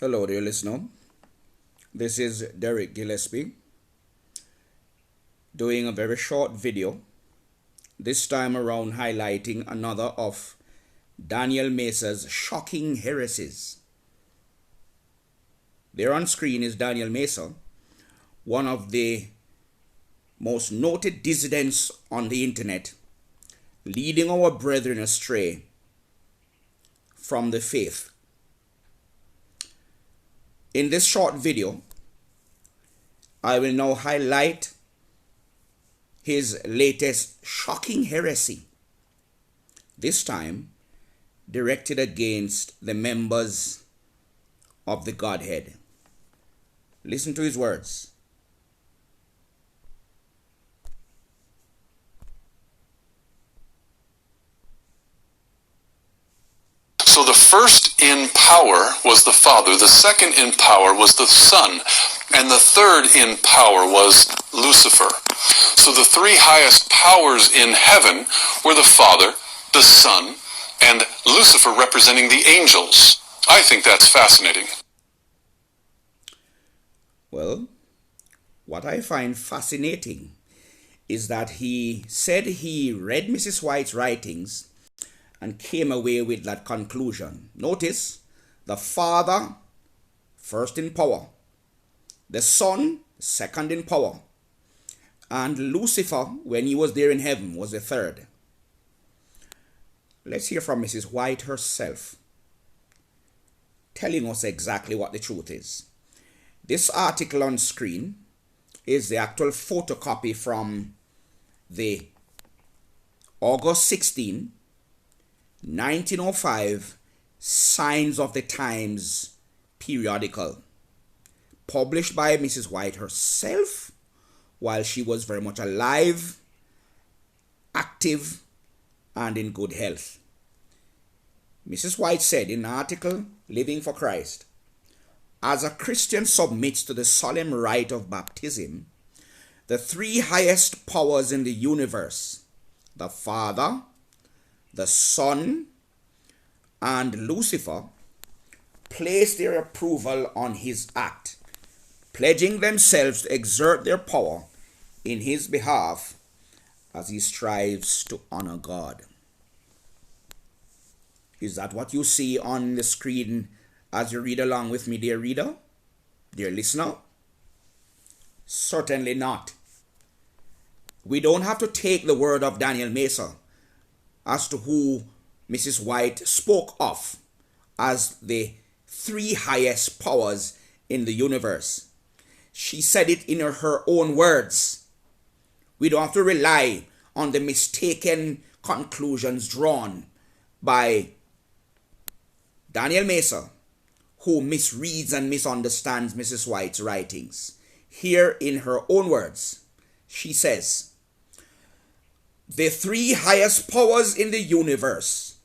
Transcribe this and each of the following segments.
Hello, dear listener. This is Derek Gillespie doing a very short video, this time around highlighting another of Daniel Mesa's shocking heresies. There on screen is Daniel Mesa, one of the most noted dissidents on the internet, leading our brethren astray from the faith. In this short video, I will now highlight his latest shocking heresy, this time directed against the members of the Godhead. Listen to his words. So the first in power was the Father, the second in power was the Son, and the third in power was Lucifer. So the three highest powers in heaven were the Father, the Son, and Lucifer representing the angels. I think that's fascinating. Well, what I find fascinating is that he said he read Mrs. White's writings and came away with that conclusion. Notice, the Father, first in power, the Son, second in power, and Lucifer, when he was there in heaven, was the third. Let's hear from Mrs. White herself, telling us exactly what the truth is. This article on screen is the actual photocopy from the August 16, 1905 Signs of the Times periodical, published by Mrs. White herself while she was very much alive, active, and in good health. Mrs. White said in the article, Living for Christ, as a Christian submits to the solemn rite of baptism, the three highest powers in the universe, the Father, the Son, and Lucifer, place their approval on his act, pledging themselves to exert their power in his behalf as he strives to honor God. Is that what you see on the screen as you read along with me, dear reader, dear listener? Certainly not. We don't have to take the word of Daniel Mesa as to who Mrs. White spoke of as the three highest powers in the universe. She said it in her own words. We don't have to rely on the mistaken conclusions drawn by Daniel Mesa, who misreads and misunderstands Mrs. White's writings. Here in her own words, she says, the three highest powers in the universe,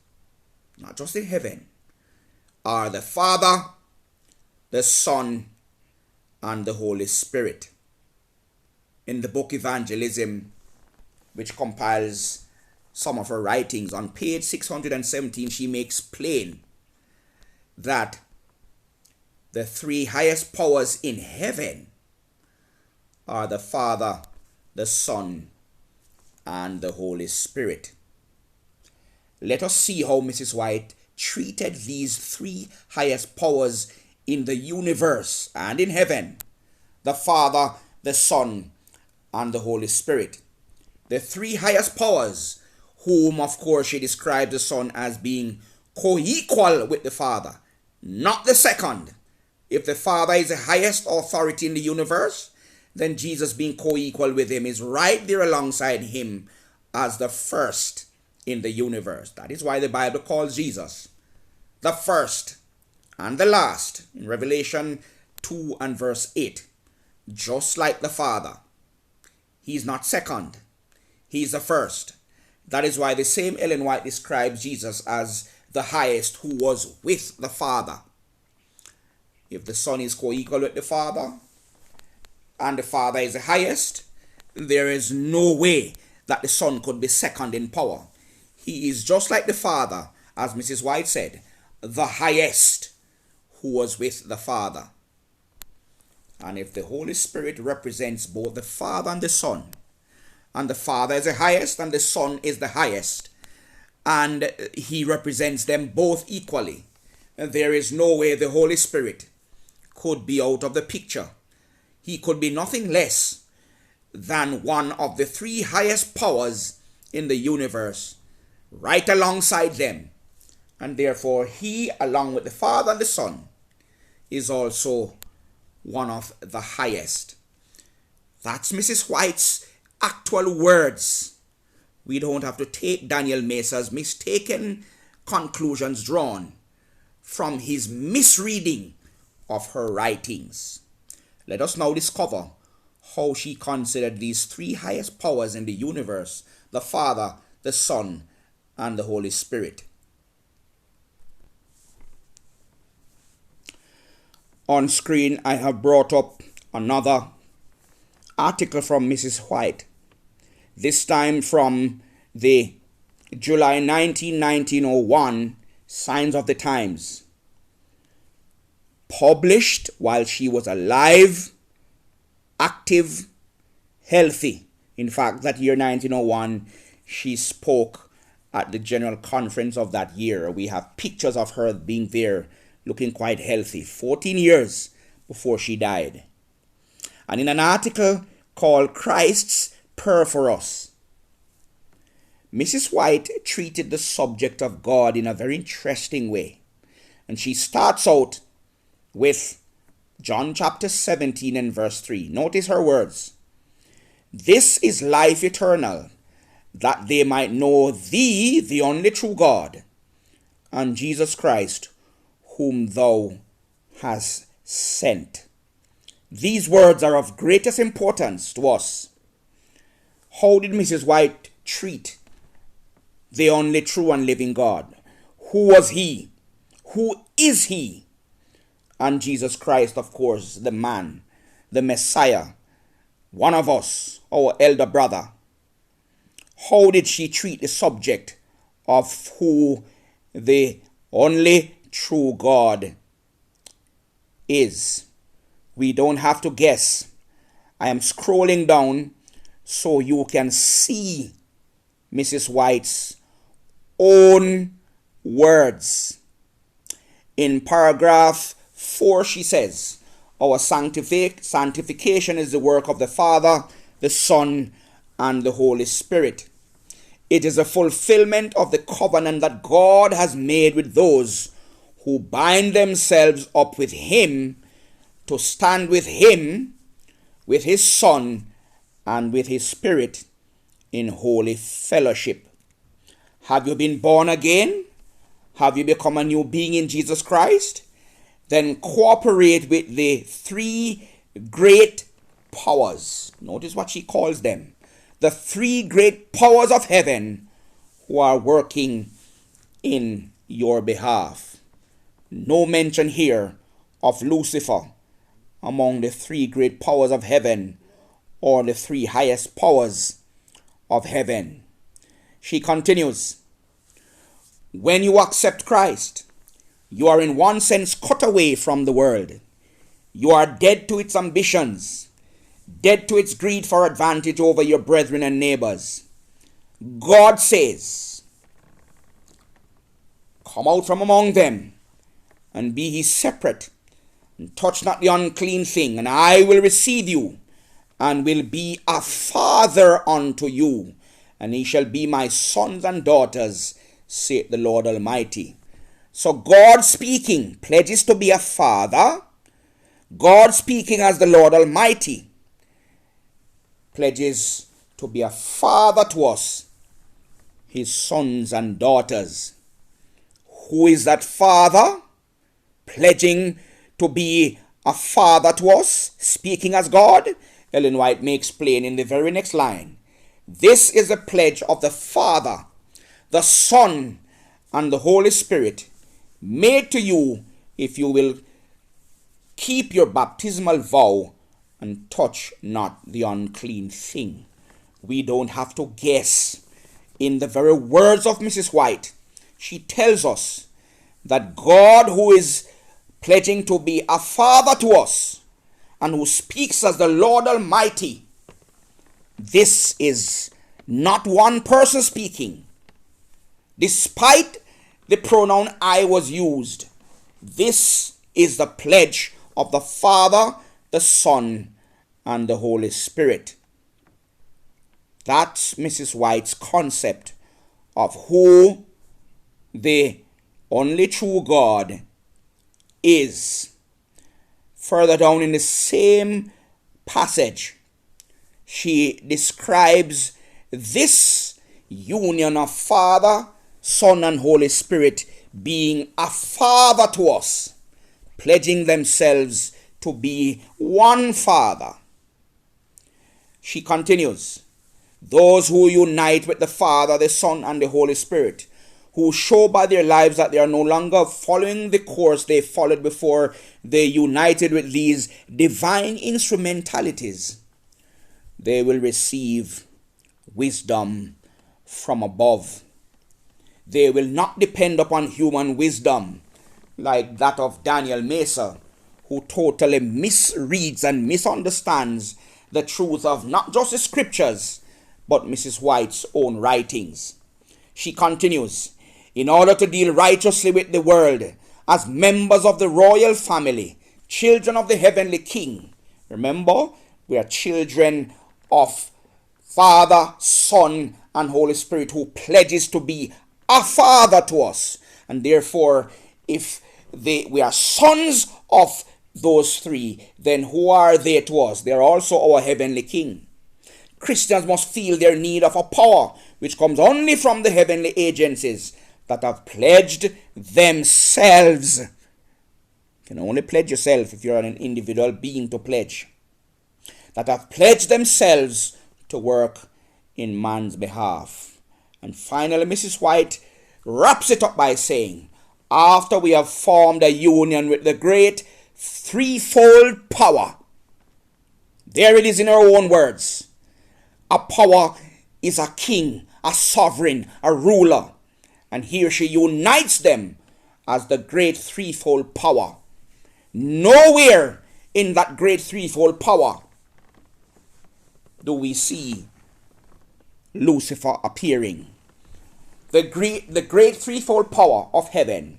not just in heaven, are the Father, the Son, and the Holy Spirit. In the book Evangelism, which compiles some of her writings, on page 617, she makes plain that the three highest powers in heaven are the Father, the Son, and the Holy Spirit. Let us see how Mrs. White treated these three highest powers in the universe and in heaven, the Father, the Son, and the Holy Spirit. The three highest powers, whom of course she describes the Son as being co-equal with the Father, not the second. If the Father is the highest authority in the universe, then Jesus being co-equal with him is right there alongside him as the first in the universe. That is why the Bible calls Jesus the first and the last in Revelation 2 and verse 8. Just like the Father, he's not second, he's the first. That is why the same Ellen White describes Jesus as the highest who was with the Father. If the Son is co-equal with the Father, and the Father is the highest, there is no way that the Son could be second in power. He is just like the Father, as Mrs. White said, the highest, who was with the Father. And if the Holy Spirit represents both the Father and the Son, and the Father is the highest and the Son is the highest, and he represents them both equally, there is no way the Holy Spirit could be out of the picture. He could be nothing less than one of the three highest powers in the universe, right alongside them. And therefore he, along with the Father and the Son, is also one of the highest. That's Mrs. White's actual words. We don't have to take Daniel Mesa's mistaken conclusions drawn from his misreading of her writings. Let us now discover how she considered these three highest powers in the universe: the Father, the Son, and the Holy Spirit. On screen, I have brought up another article from Mrs. White, this time from the July 1901 Signs of the Times, published while she was alive, active, healthy. In fact, that year 1901, she spoke at the general conference of that year. We have pictures of her being there, looking quite healthy, 14 years before she died. And in an article called Christ's Prayer for Us, Mrs. White treated the subject of God in a very interesting way. And she starts out with John chapter 17 and verse 3. Notice her words. "This is life eternal, that they might know thee, the only true God, and Jesus Christ, whom thou hast sent." These words are of greatest importance to us. How did Mrs. White treat the only true and living God? Who was he? Who is he? And Jesus Christ, of course, the man, the Messiah, one of us, our elder brother. How did she treat the subject of who the only true God is? We don't have to guess. I am scrolling down so you can see Mrs. White's own words. In paragraph 4, she says, "Our sanctification is the work of the Father, the Son, and the Holy Spirit. It is a fulfillment of the covenant that God has made with those who bind themselves up with him to stand with him, with his Son, and with his Spirit in holy fellowship." Have you been born again? Have you become a new being in Jesus Christ? Then cooperate with the three great powers. Notice what she calls them. The three great powers of heaven who are working in your behalf. No mention here of Lucifer among the three great powers of heaven, or the three highest powers of heaven. She continues, "When you accept Christ, you are in one sense cut away from the world. You are dead to its ambitions, dead to its greed for advantage over your brethren and neighbors. God says, 'Come out from among them, and be ye separate, and touch not the unclean thing, and I will receive you, and will be a father unto you, and ye shall be my sons and daughters, saith the Lord Almighty.'" So God speaking pledges to be a father. God speaking as the Lord Almighty pledges to be a father to us, his sons and daughters. Who is that father pledging to be a father to us, speaking as God? Ellen White makes plain in the very next line. This is a pledge of the Father, the Son, and the Holy Spirit, made to you if you will keep your baptismal vow and touch not the unclean thing. We don't have to guess. In the very words of Mrs. White, she tells us that God, who is pledging to be a father to us, and who speaks as the Lord Almighty. This is not one person speaking. Despite the pronoun I was used, this is the pledge of the Father, the Son, and the Holy Spirit. That's Mrs. White's concept of who the only true God is. Further down in the same passage, she describes this union of Father, Son, and Holy Spirit being a father to us, pledging themselves to be one Father. She continues, those who unite with the Father, the Son, and the Holy Spirit, who show by their lives that they are no longer following the course they followed before they united with these divine instrumentalities, they will receive wisdom from above. They will not depend upon human wisdom like that of Daniel Mesa, who totally misreads and misunderstands the truth of not just the scriptures, but Mrs. White's own writings. She continues, in order to deal righteously with the world as members of the royal family, children of the heavenly King. Remember, we are children of Father, Son, and Holy Spirit, who pledges to be a father to us. And therefore, if we are sons of those three, then who are they to us? They are also our heavenly King. Christians must feel their need of a power which comes only from the heavenly agencies that have pledged themselves. You can only pledge yourself if you're an individual being to pledge. That have pledged themselves to work in man's behalf. And finally, Mrs. White wraps it up by saying, after we have formed a union with the great threefold power, there it is in her own words. A power is a king, a sovereign, a ruler. And here she unites them as the great threefold power. Nowhere in that great threefold power do we see Lucifer appearing. The great threefold power of heaven,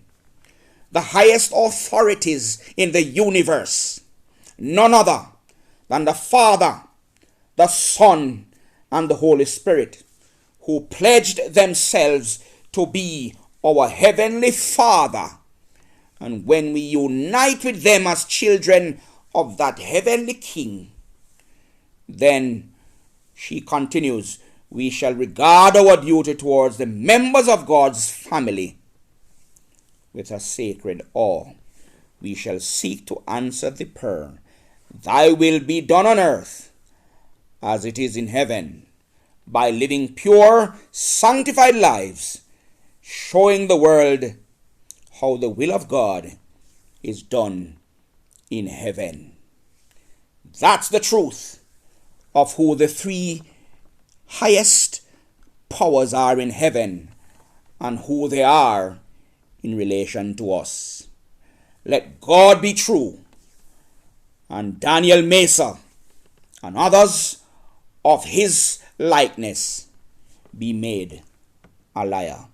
the highest authorities in the universe, none other than the Father, the Son, and the Holy Spirit, who pledged themselves to be our heavenly Father. And when we unite with them as children of that heavenly King, then, she continues, we shall regard our duty towards the members of God's family with a sacred awe. We shall seek to answer the prayer, thy will be done on earth as it is in heaven, by living pure, sanctified lives, showing the world how the will of God is done in heaven. That's the truth of who the three highest powers are in heaven and who they are in relation to us. Let God be true and Daniel Mesa and others of his likeness be made a liar.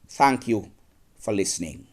Thank you for listening.